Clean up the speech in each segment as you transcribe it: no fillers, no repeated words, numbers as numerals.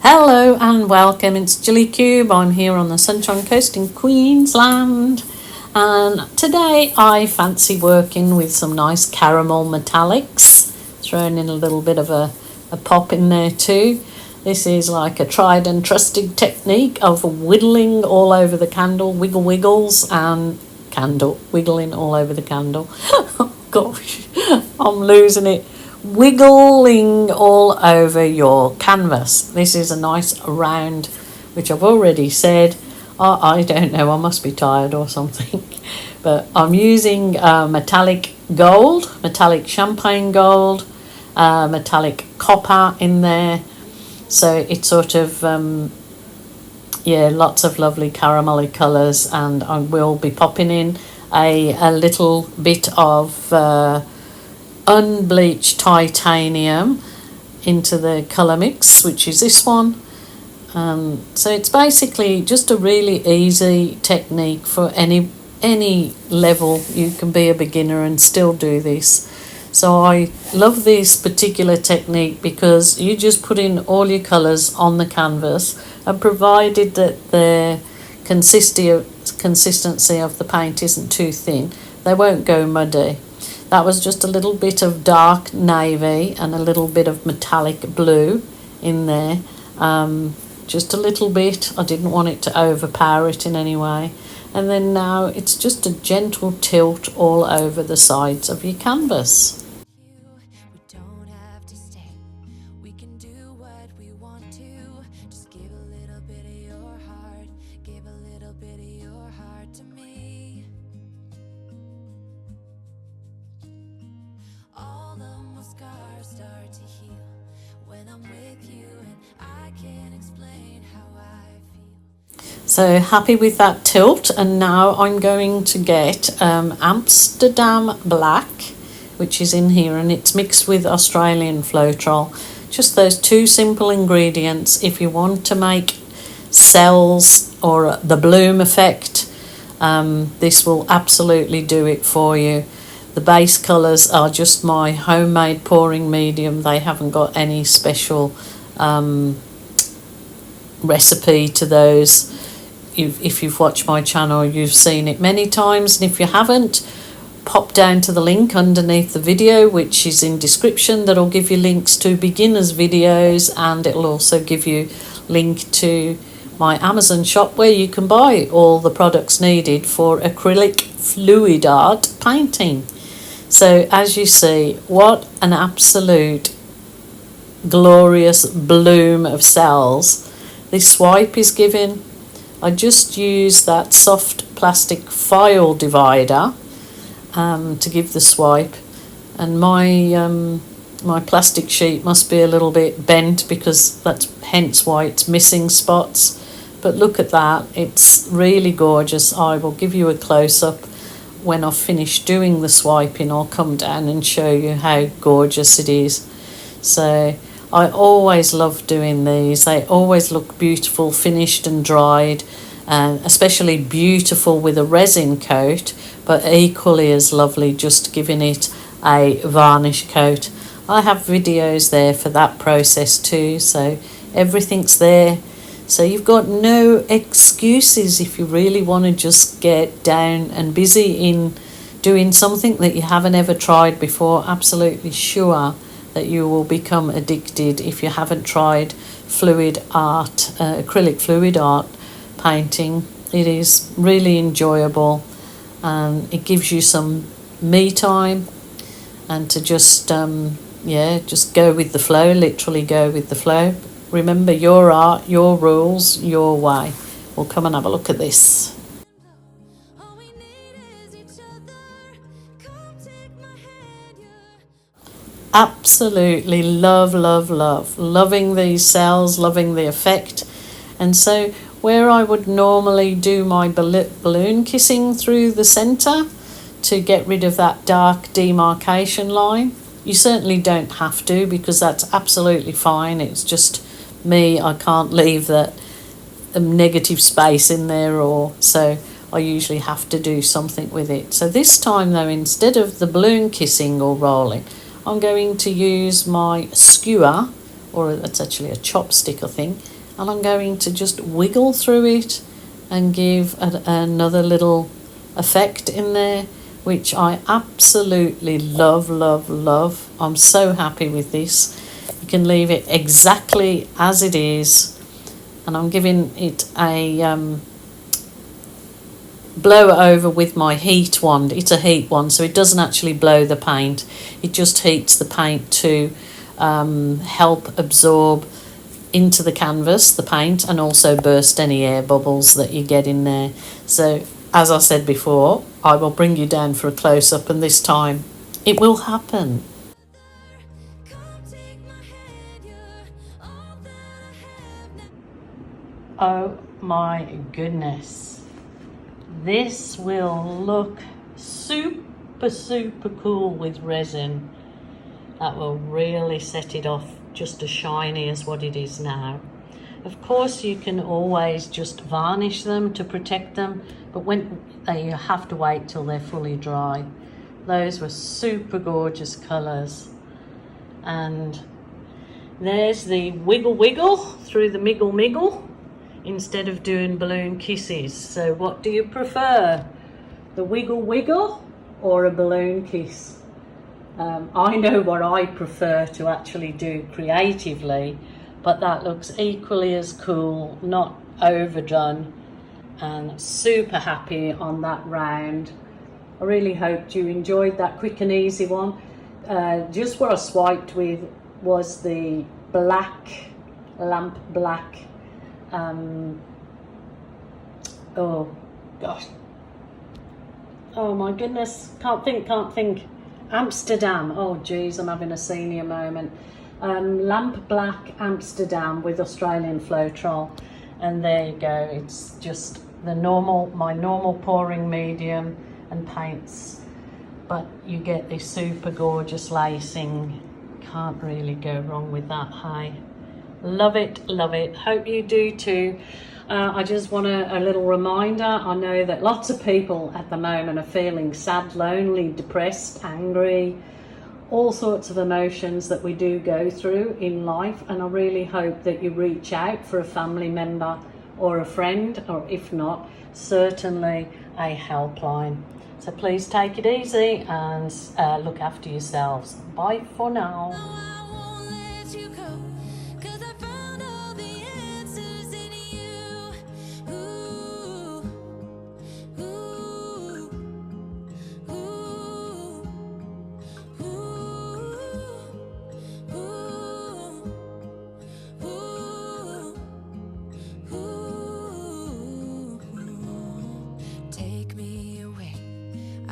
Hello and welcome, it's Gilly Cube. I'm here on the Sunshine Coast in Queensland, and today I fancy working with some nice caramel metallics, throwing in a little bit of a pop in there too. This is like a tried and trusted technique of whittling all over the candle, wiggles and candle, wiggling all over the candle. Oh gosh, I'm losing it. Wiggling all over your canvas. This is a nice round, which I've already said, I don't know, I must be tired or something, but I'm using metallic gold, metallic champagne gold, metallic copper in there, so it's sort of lots of lovely caramelly colours. And I will be popping in a little bit of unbleached titanium into the colour mix, which is this one. So it's basically just a really easy technique for any level. You can be a beginner and still do this. So I love this particular technique because you just put in all your colours on the canvas, and provided that the consistency of the paint isn't too thin, they won't go muddy. That was just a little bit of dark navy and a little bit of metallic blue in there. Just a little bit. I didn't want it to overpower it in any way. And then now it's just a gentle tilt all over the sides of your canvas. Start to heal when I'm with you, and I can't explain how I feel. So happy with that tilt, and now I'm going to get Amsterdam Black, which is in here, and it's mixed with Australian Floetrol. Just those two simple ingredients. If you want to make cells or the bloom effect, this will absolutely do it for you. The base colours are just my homemade pouring medium. They haven't got any special recipe to those. If you've watched my channel, you've seen it many times, and if you haven't, pop down to the link underneath the video, which is in description. That'll give you links to beginners videos, and it'll also give you link to my Amazon shop where you can buy all the products needed for acrylic fluid art painting. So as you see, what an absolute glorious bloom of cells this swipe is giving. I just use that soft plastic file divider to give the swipe, and my plastic sheet must be a little bit bent because that's hence why it's missing spots. But look at that, it's really gorgeous. I will give you a close-up when I've finished doing the swiping. I'll come down and show you how gorgeous it is. So I always love doing these. They always look beautiful finished and dried, and especially beautiful with a resin coat, but equally as lovely just giving it a varnish coat. I have videos there for that process too, so everything's there. So you've got no excuses if you really want to just get down and busy in doing something that you haven't ever tried before. Absolutely sure that you will become addicted if you haven't tried fluid art, acrylic fluid art painting. It is really enjoyable, and it gives you some me time, and to just go with the flow, literally go with the flow. Remember, your art, your rules, your way. Well, come and have a look at this. Absolutely loving these cells, loving the effect. And so where I would normally do my balloon kissing through the centre to get rid of that dark demarcation line, you certainly don't have to, because that's absolutely fine. It's just me, I can't leave that negative space in there, or so I usually have to do something with it. So this time though, instead of the balloon kissing or rolling, I'm going to use my skewer or it's actually a chopstick, I think, and I'm going to just wiggle through it and give another little effect in there, which I absolutely love, love, love. I'm so happy with this. You can leave it exactly as it is, and I'm giving it a blow it over with my heat wand. It's a heat wand, so it doesn't actually blow the paint, it just heats the paint to help absorb into the canvas, the paint, and also burst any air bubbles that you get in there. So as I said before, I will bring you down for a close-up, and this time it will happen. Oh my goodness, this will look super, super cool with resin. That will really set it off just as shiny as what it is now. Of course, you can always just varnish them to protect them, but when you have to wait till they're fully dry. Those were super gorgeous colours. And there's the wiggle wiggle through the miggle miggle instead of doing balloon kisses. So what do you prefer? The wiggle wiggle or a balloon kiss? I know what I prefer to actually do creatively, but that looks equally as cool, not overdone, and super happy on that round. I really hoped you enjoyed that quick and easy one. Just what I swiped with was the black, lamp black, oh gosh, oh my goodness, can't think. Amsterdam, oh geez, I'm having a senior moment. Lamp black Amsterdam with Australian Floetrol, and there you go. It's just my normal pouring medium and paints, but you get this super gorgeous lacing. Can't really go wrong with that. Hey, love it, love it. Hope you do too. I just want a little reminder. I know that lots of people at the moment are feeling sad, lonely, depressed, angry, all sorts of emotions that we do go through in life, and I really hope that you reach out for a family member or a friend, or if not, certainly a helpline. So please take it easy and look after yourselves. Bye for now.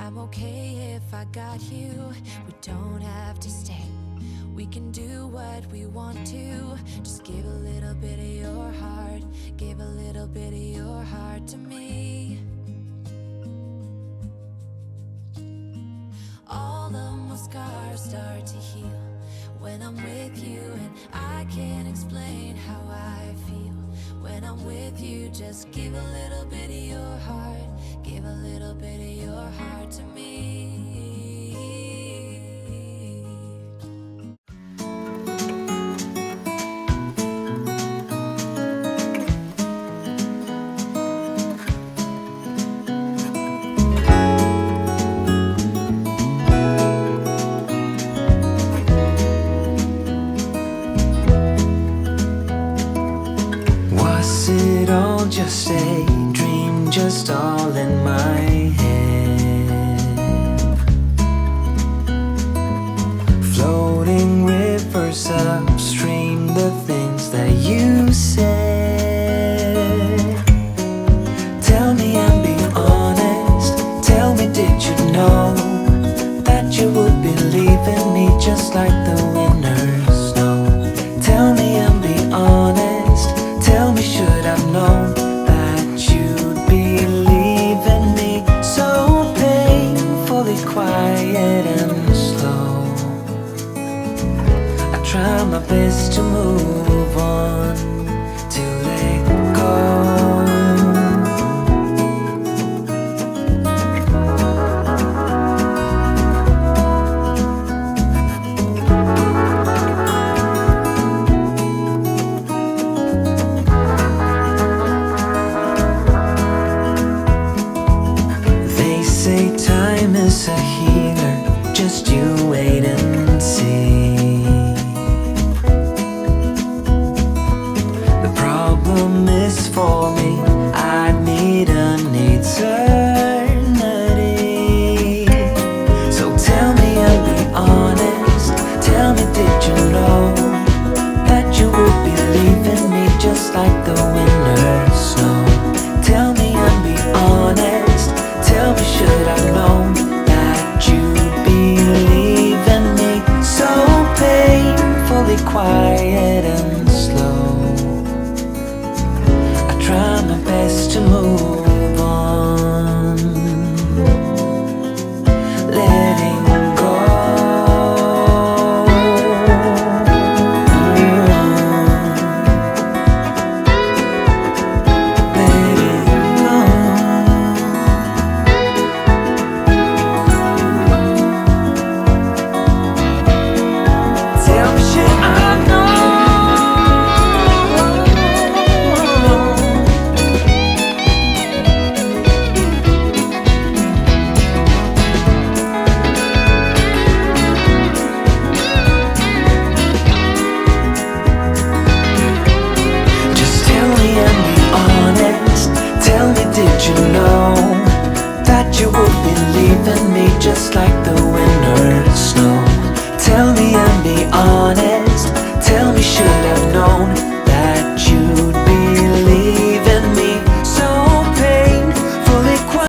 I'm okay if I got you. We don't have to stay. We can do what we want to. Just give a little bit of your heart. Give a little bit of your heart to me. All of my scars start to heal when I'm with you, and I can't explain how I feel when I'm with you. Just give a little bit of your heart. Give a little bit of your heart to me. Was it all just a dream, just all in my head? Floating rivers upstream, the things that you said. Tell me and be honest. Tell me, did you know that you would be leaving me just like the winners know? Tell me and be honest. Tell me, should I've known that you'd be leaving me so painfully quiet and slow? I try my leaving me just like the winter snow. Tell me and be honest. Tell me, should I known that you'd be leaving me so painfully quiet and slow? I try my best to move on, letting go. Tell me, should I know? Just tell me and be honest. Tell me, did you know that you would be leaving me just like the winter snow? Tell me and be honest. Tell me, should I've known